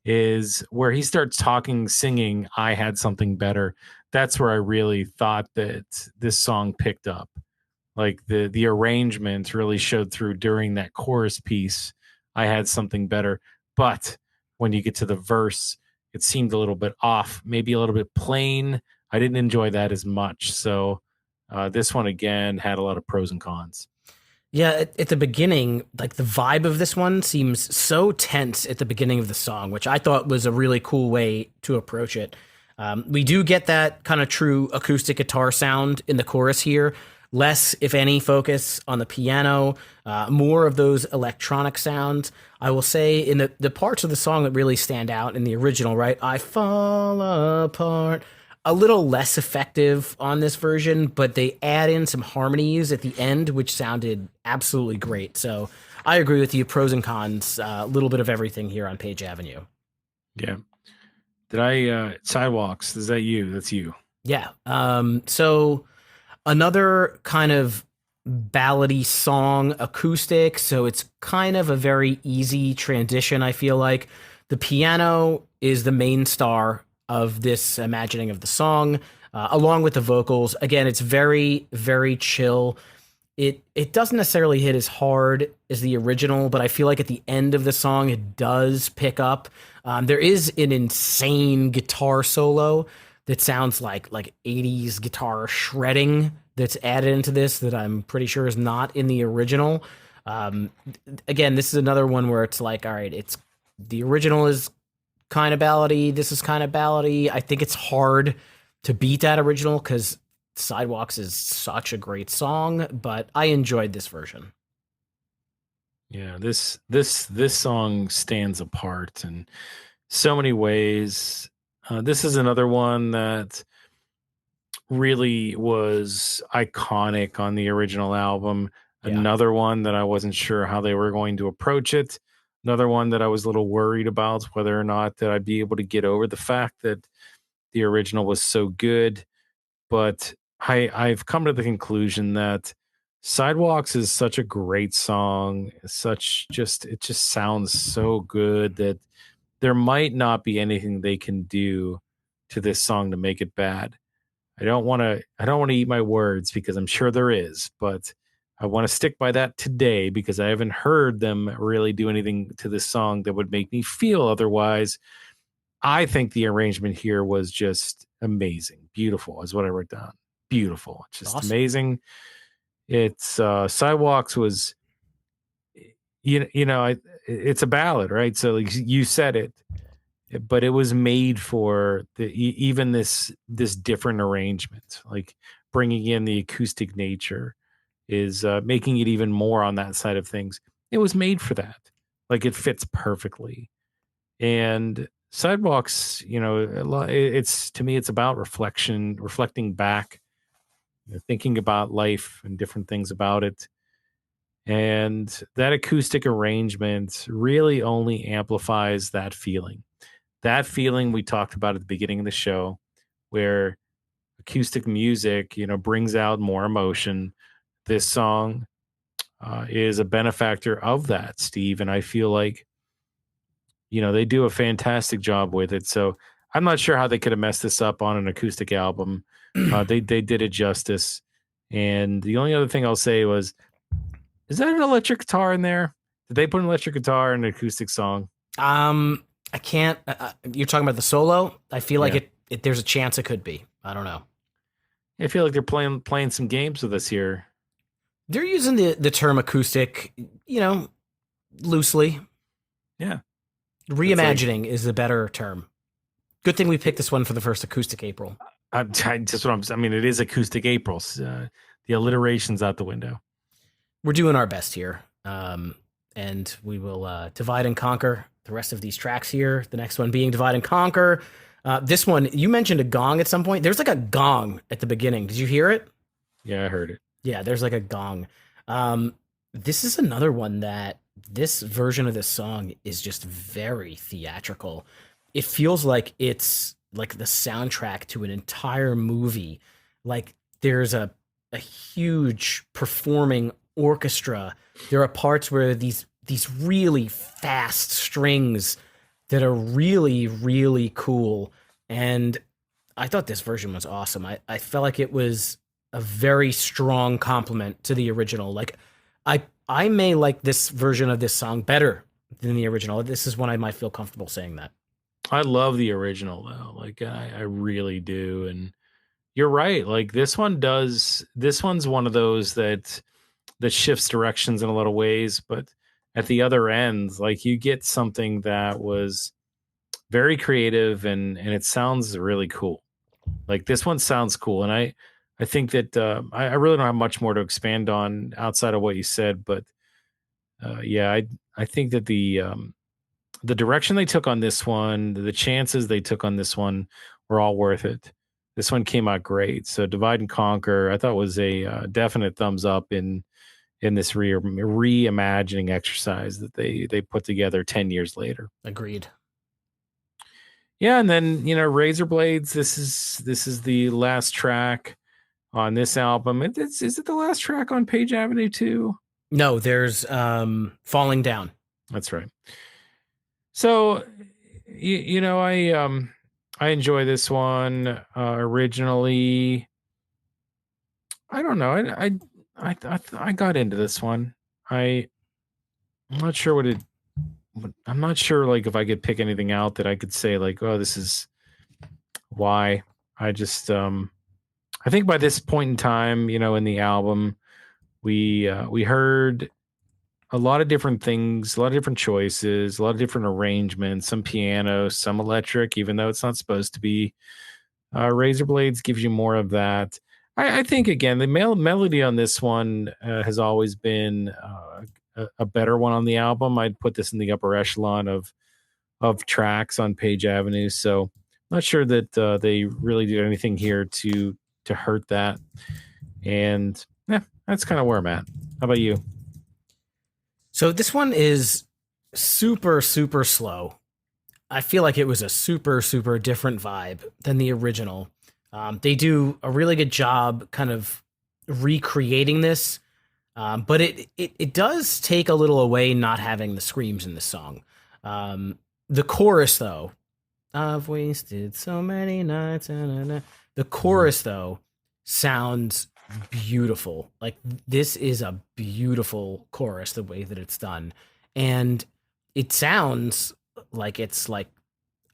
is where he starts talking, singing, I had something better. That's where I really thought that this song picked up. Like the arrangement really showed through during that chorus piece. I had something better. But when you get to the verse, it seemed a little bit off, maybe a little bit plain. I didn't enjoy that as much. So this one again had a lot of pros and cons. Yeah, at the beginning, like the vibe of this one seems so tense at the beginning of the song, which I thought was a really cool way to approach it. We do get that kind of true acoustic guitar sound in the chorus here. Less, if any, focus on the piano, more of those electronic sounds. I will say in the parts of the song that really stand out in the original, right? I fall apart. A little less effective on this version, but they add in some harmonies at the end, which sounded absolutely great. So I agree with you. Pros and cons, a little bit of everything here on Page Avenue. Yeah. Did I sidewalks? Is that you? That's you. Yeah. So another kind of ballady song acoustic. So it's kind of a very easy transition, I feel like. The piano is the main star of this imagining of the song, along with the vocals. Again, it's very, very chill. It doesn't necessarily hit as hard as the original, but I feel like at the end of the song it does pick up. There is an insane guitar solo that sounds like 80s guitar shredding that's added into this that I'm pretty sure is not in the original. Um, Again, this is another one where it's like, all right, it's the original is kind of ballady. This is kind of ballady. I think it's hard to beat that original because Sidewalks is such a great song, but I enjoyed this version. Yeah, this song stands apart in so many ways. This is another one that really was iconic on the original album. Yeah. Another one that I wasn't sure how they were going to approach it. Another one that I was a little worried about whether or not that I'd be able to get over the fact that the original was so good. But I've come to the conclusion that Sidewalks is such a great song, such just it just sounds so good that there might not be anything they can do to this song to make it bad. I don't want to eat my words because I'm sure there is, but I want to stick by that today because I haven't heard them really do anything to this song that would make me feel otherwise. I think the arrangement here was just amazing. Beautiful is what I wrote down. Beautiful. Just Awesome. amazing. It's Sidewalks was it's a ballad, right? So like you said it, but it was made for even this different arrangement, like bringing in the acoustic nature is making it even more on that side of things. It was made for that. Like it fits perfectly. And Sidewalks, it's to me, it's about reflection, reflecting back, thinking about life and different things about it. And that acoustic arrangement really only amplifies that feeling. That feeling we talked about at the beginning of the show, where acoustic music, brings out more emotion. This song is a benefactor of that, Steve. And I feel like, they do a fantastic job with it. So I'm not sure how they could have messed this up on an acoustic album. They did it justice. And the only other thing I'll say was, is that an electric guitar in there? Did they put an electric guitar in an acoustic song? I can't. You're talking about the solo. I feel like Yeah. there's a chance it could be. I don't know. I feel like they're playing some games with us here. They're using the term acoustic, loosely. Yeah. Reimagining is the better term. Good thing we picked this one for the first acoustic April. I mean, it is acoustic Aprils. The alliteration's out the window. We're doing our best here. And we will divide and conquer the rest of these tracks here. The next one being Divide and Conquer. This one, you mentioned a gong at some point. There's like a gong at the beginning. Did you hear it? Yeah, I heard it. Yeah, there's like a gong. This is another one that this version of this song is just very theatrical. It feels like it's like the soundtrack to an entire movie. Like there's a huge performing orchestra. There are parts where these really fast strings that are really, really cool. And I thought this version was awesome. I felt like it was a very strong compliment to the original. Like I may like this version of this song better than the original. This is when I might feel comfortable saying that. I love the original though. Like I really do. And you're right. Like this one's one of those that shifts directions in a lot of ways, but at the other end, like you get something that was very creative and it sounds really cool. Like this one sounds cool. And I think that I really don't have much more to expand on outside of what you said, but yeah, I think that the direction they took on this one, the chances they took on this one, were all worth it. This one came out great. So Divide and Conquer, I thought was a definite thumbs up in this reimagining exercise that they put together 10 years later. Agreed. Yeah, and then Razor Blades. This is the last track on this album. Is it the last track on Page Avenue too? No, there's Falling Down. That's right. So I enjoy this one. Originally, I don't know. I got into this one. I'm not sure I'm not sure like if I could pick anything out that I could say like, oh, this is why. I just I think by this point in time, in the album, we heard a lot of different things, a lot of different choices, a lot of different arrangements, some piano, some electric, even though it's not supposed to be. Razor Blades gives you more of that. I think again, the melody on this one has always been a better one on the album. I'd put this in the upper echelon of tracks on Page Avenue. So I'm not sure that they really did anything here to hurt that. And yeah, that's kind of where I'm at. How about you? So this one is super, super slow. I feel like it was a super, super different vibe than the original. They do a really good job kind of recreating this, but it does take a little away not having the screams in the song. The chorus, though, I've wasted so many nights. The chorus, though, sounds beautiful. Like this is a beautiful chorus, the way that it's done. And it sounds like it's like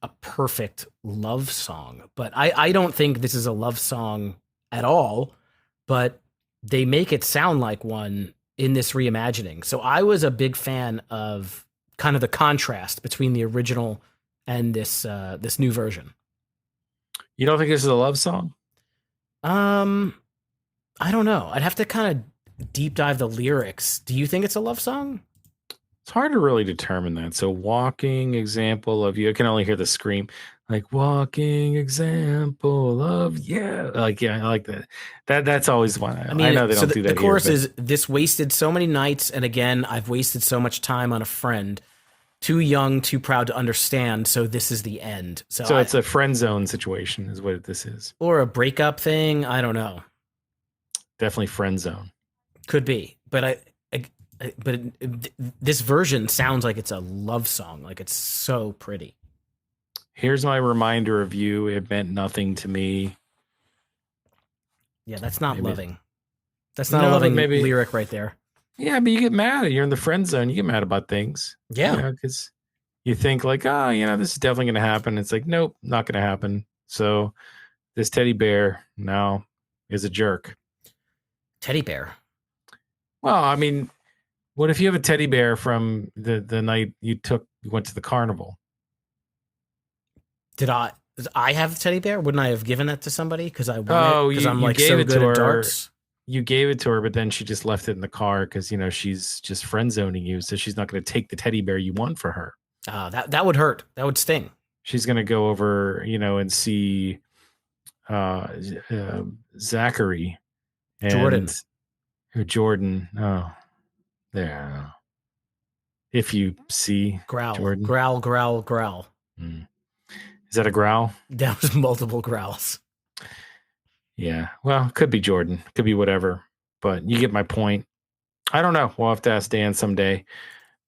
a perfect love song. But I don't think this is a love song at all, but they make it sound like one in this reimagining. So I was a big fan of kind of the contrast between the original and this new version. You don't think this is a love song? Um, I don't know. I'd have to kind of deep dive the lyrics. Do you think it's a love song? It's hard to really determine that. So, walking example of you. I can only hear the scream, like walking example of yeah. Like yeah, I like that. That's always one. I I mean, know they so don't do the that here, chorus but is this wasted so many nights, and again, I've wasted so much time on a friend. Too young, too proud to understand, so this is the end. So so it's a friend zone situation, is what this is. or a breakup thing, I don't know. Definitely friend zone. Could be. But this version sounds like it's a love song. Like it's so pretty. Here's my reminder of you. It meant nothing to me. Yeah, that's not Maybe loving. That's not a no, but loving maybe lyric right there. yeah. But you get mad. You're in the friend zone. You get mad about things. You Yeah. know, because you think like, oh, this is definitely going to happen. It's like, nope, not going to happen. So this teddy bear now is a jerk. Teddy bear. Well, I mean, what if you have a teddy bear from the night you went to the carnival? Did I have the teddy bear? Wouldn't I have given it to somebody because I won it? Oh, Because I'm you like gave so it to good at her. darts. You gave it to her, but then she just left it in the car because she's just friend zoning you, so she's not going to take the teddy bear you want for her. That would hurt. That would sting. She's going to go over, and see Zachary Jordan. and Jordan. Oh, there. If you see Growl. Jordan, Growl, growl, growl. is that a growl? That was multiple growls. Yeah. Well, could be Jordan, could be whatever, but you get my point. I don't know. We'll have to ask Dan someday.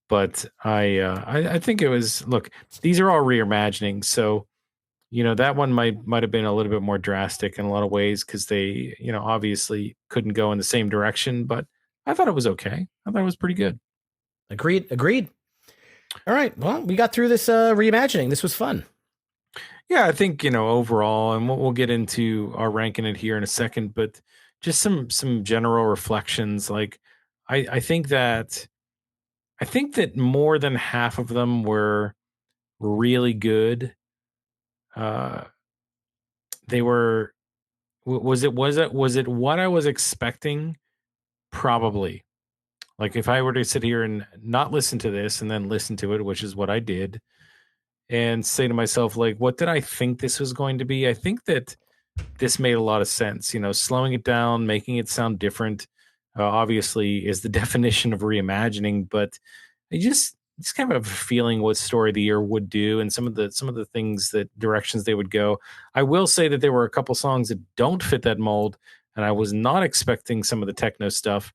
But I think it was. Look, these are all reimagining, so that one might have been a little bit more drastic in a lot of ways because they obviously couldn't go in the same direction. But I thought it was okay. I thought it was pretty good. Agreed. Agreed. All right. Well, we got through this reimagining. This was fun. Yeah, I think overall, and we'll get into our ranking it here in a second, but just some general reflections. Like, I think that more than half of them were really good. They were. Was it what I was expecting? Probably. Like if I were to sit here and not listen to this and then listen to it, which is what I did, and say to myself, like, what did I think this was going to be? I think that this made a lot of sense. Slowing it down, making it sound different, obviously is the definition of reimagining. But I just kind of have a feeling what story of the year would do, and some of the things that directions they would go. I will say that there were a couple songs that don't fit that mold, and I was not expecting some of the techno stuff.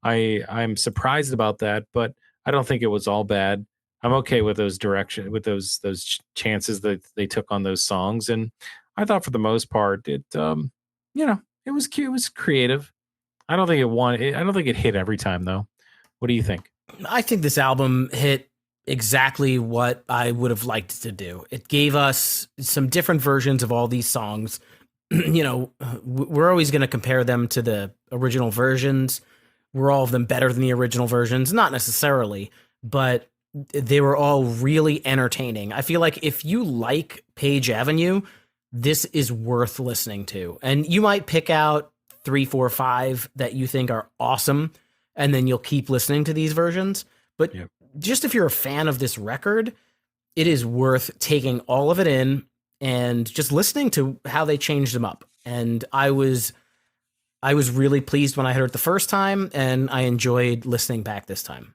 I'm surprised about that, but I don't think it was all bad. I'm okay with those chances that they took on those songs, and I thought for the most part it was cute, it was creative. I don't think it won. I don't think it hit every time though. What do you think? I think this album hit exactly what I would have liked to do. It gave us some different versions of all these songs. We're always going to compare them to the original versions. Were all of them better than the original versions? Not necessarily, but they were all really entertaining. I feel like if you like Page Avenue, this is worth listening to. And you might pick out 3, 4, 5 that you think are awesome, and then you'll keep listening to these versions. But Yep. Just if you're a fan of this record, it is worth taking all of it in and just listening to how they changed them up. And I was really pleased when I heard it the first time, and I enjoyed listening back this time.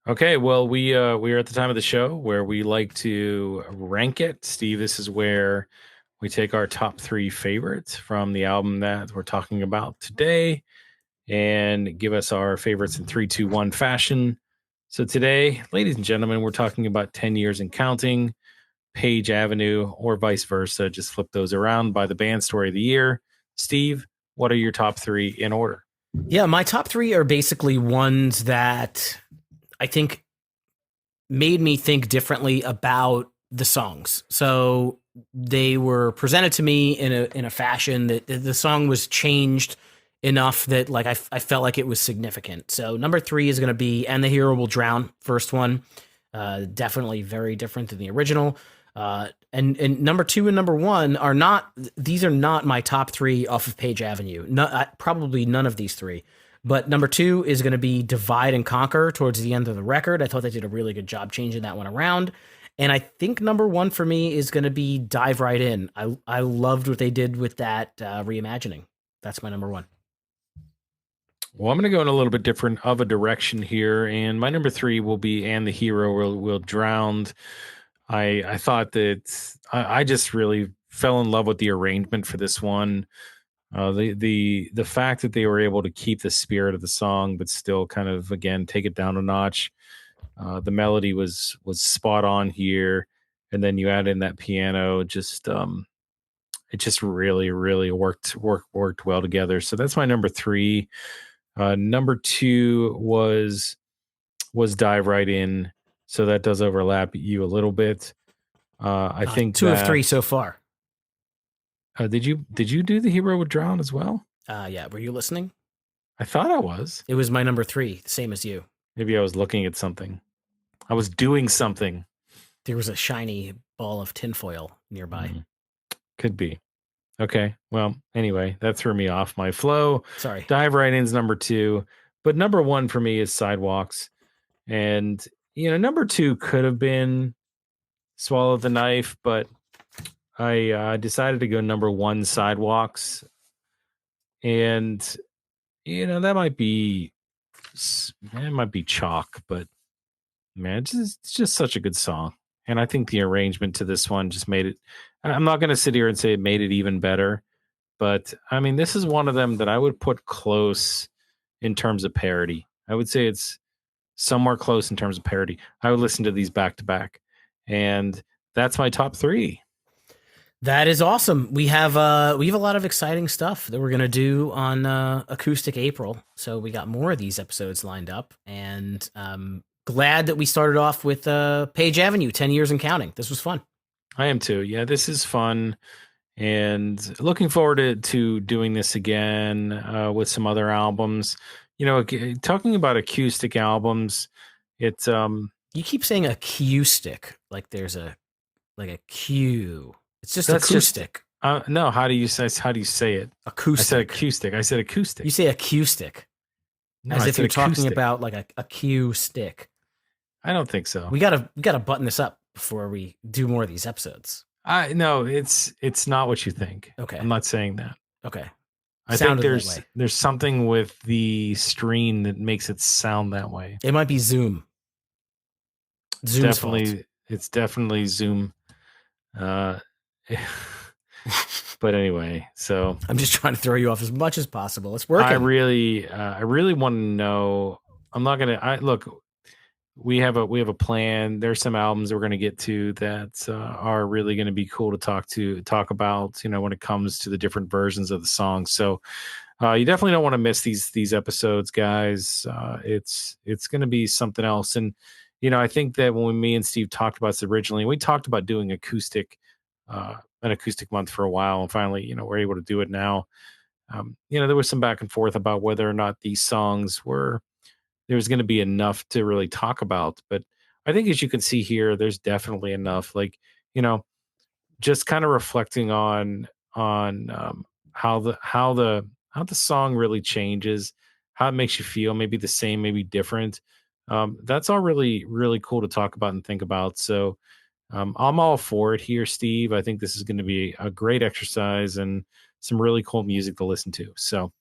Okay, well, we are at the time of the show where we like to rank it. Steve, this is where we take our top 3 favorites from the album that we're talking about today and give us our favorites in 3, 2, 1 fashion. So today, ladies and gentlemen, we're talking about 10 Years and Counting. Page Avenue, or vice versa. Just flip those around by the band story of the year. Steve, what are your top three in order? Yeah, my top three are basically ones that I think made me think differently about the songs. So they were presented to me in a fashion that the song was changed enough that like I felt like it was significant. So number three is going to be "And the Hero Will Drown." First one, definitely very different than the original. And number two and number one are not, these are not my top three off of Page Avenue. Probably none of these three. But number two is going to be Divide and Conquer towards the end of the record. I thought they did a really good job changing that one around. And I think number one for me is going to be Dive Right In. I loved what they did with that reimagining. That's my number one. Well, I'm going to go in a little bit different of a direction here, and my number three will be "And the Hero Will Drown." I thought that I just really fell in love with the arrangement for this one. The fact that they were able to keep the spirit of the song, but still kind of again take it down a notch. The melody was spot on here, and then you add in that piano. Just it just really worked well together. So that's my number three. Number two was Dive Right In. So that does overlap you a little bit. I think two that of three so far. Did you do The Hero Would Drown as well? Yeah, were you listening? I thought I was. It was my number three, same as you. Maybe I was looking at something. I was doing something. There was a shiny ball of tinfoil nearby. Could be. Okay. Well, anyway, that threw me off my flow. Sorry. Dive Right In's number two. But number one for me is Sidewalks. And, number two could have been Swallow the Knife, but I decided to go number one, Sidewalks. And, that might be chalk, but man, it's just such a good song. And I think the arrangement to this one just made it. I'm not going to sit here and say it made it even better, but I mean, this is one of them that I would put close in terms of parody. I would say it's somewhere close in terms of parody. I would listen to these back to back, and that's my top three. That is awesome. We have a lot of exciting stuff that we're gonna do on Acoustic April. So we got more of these episodes lined up, and glad that we started off with Page Avenue, 10 years and counting. This was fun. I am too. Yeah, this is fun, and looking forward to doing this again with some other albums. Talking about acoustic albums, it's You keep saying acoustic, like there's a cue. It's just that's acoustic. No, how do you say it? Acoustic. I said acoustic. I said acoustic. You say acoustic, No, as I if said you're talking acoustic. about like a cue stick. I don't think so. We gotta button this up before we do more of these episodes. No, it's not what you think. Okay. I'm not saying that. Okay. I think there's something with the screen that makes it sound that way. It might be Zoom. Zoom's fault. It's definitely Zoom. But anyway, so I'm just trying to throw you off as much as possible. It's working. I really want to know. I'm not gonna. Look. We have a plan. There's some albums we're going to get to that are really going to be cool to talk about. When it comes to the different versions of the song. So you definitely don't want to miss these episodes, guys. It's going to be something else. And I think that when me and Steve talked about this originally, we talked about doing acoustic. An acoustic month for a while, and finally, we're able to do it now. There was some back and forth about whether or not these songs there was going to be enough to really talk about. But I think, as you can see here, there's definitely enough. Like, just kind of reflecting on how the song really changes, how it makes you feel, maybe the same, maybe different. That's all really, really cool to talk about and think about. So I'm all for it here, Steve. I think this is going to be a great exercise and some really cool music to listen to. So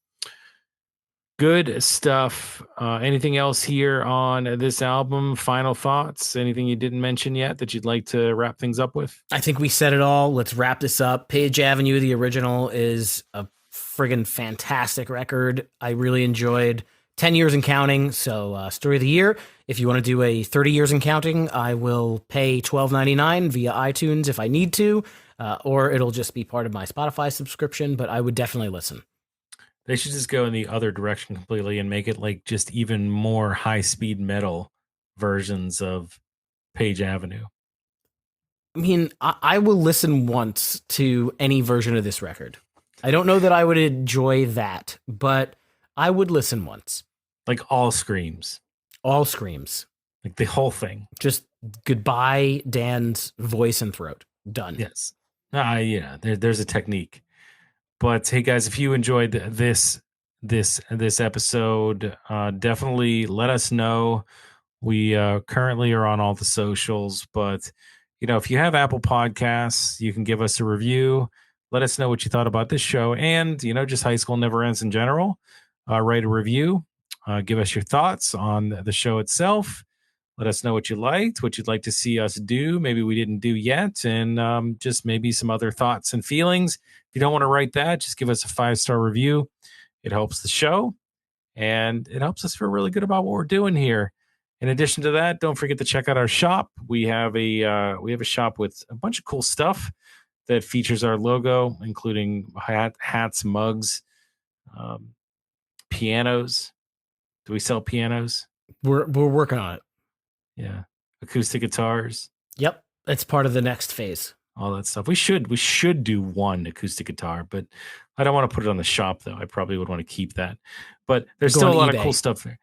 good stuff. Anything else here on this album? Final thoughts? Anything you didn't mention yet that you'd like to wrap things up with? I think we said it all. Let's wrap this up. Page Avenue, the original, is a friggin' fantastic record. I really enjoyed 10 years and counting. So story of the year. If you want to do a 30 years and counting, I will pay $12.99 via iTunes if I need to, or it'll just be part of my Spotify subscription. But I would definitely listen. They should just go in the other direction completely and make it like just even more high speed metal versions of Page Avenue. I mean, I will listen once to any version of this record. I don't know that I would enjoy that, but I would listen once. Like all screams. All screams. Like the whole thing. Just goodbye, Dan's voice and throat. Done. Yes. Yeah, there's a technique. But hey guys, if you enjoyed this episode, definitely let us know. We currently are on all the socials, but if you have Apple Podcasts, you can give us a review. Let us know what you thought about this show, and just High School Never Ends in general. Write a review. Give us your thoughts on the show itself. Let us know what you liked, what you'd like to see us do. Maybe we didn't do yet, and just maybe some other thoughts and feelings. If you don't want to write that, just give us a 5-star review. It helps the show, and it helps us feel really good about what we're doing here. In addition to that, don't forget to check out our shop. We have a shop with a bunch of cool stuff that features our logo, including hats, mugs, pianos. Do we sell pianos? We're working on it. Yeah, acoustic guitars. Yep, it's part of the next phase. All that stuff. We should do one acoustic guitar, but I don't want to put it on the shop though. I probably would want to keep that. But there's still a lot of cool stuff there.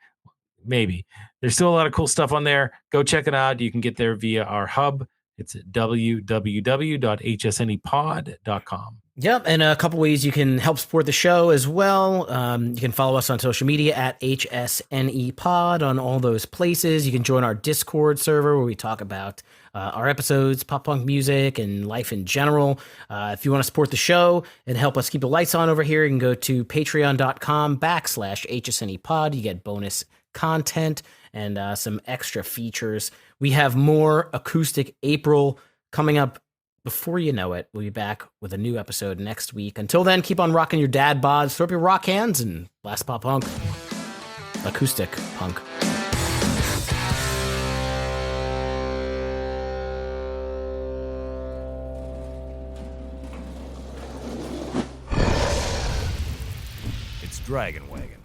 Maybe there's still a lot of cool stuff on there. Go check it out. You can get there via our hub. It's at www.hsnepod.com. Yep, and a couple ways you can help support the show as well. You can follow us on social media at HSNEPod on all those places. You can join our Discord server where we talk about our episodes, pop punk music, and life in general. If you want to support the show and help us keep the lights on over here, you can go to patreon.com/HSNEPod. You get bonus content and some extra features. We have more Acoustic April coming up. Before you know it, we'll be back with a new episode next week. Until then, keep on rocking your dad bods, throw up your rock hands, and blast pop punk. Acoustic punk. It's Dragon Wagon.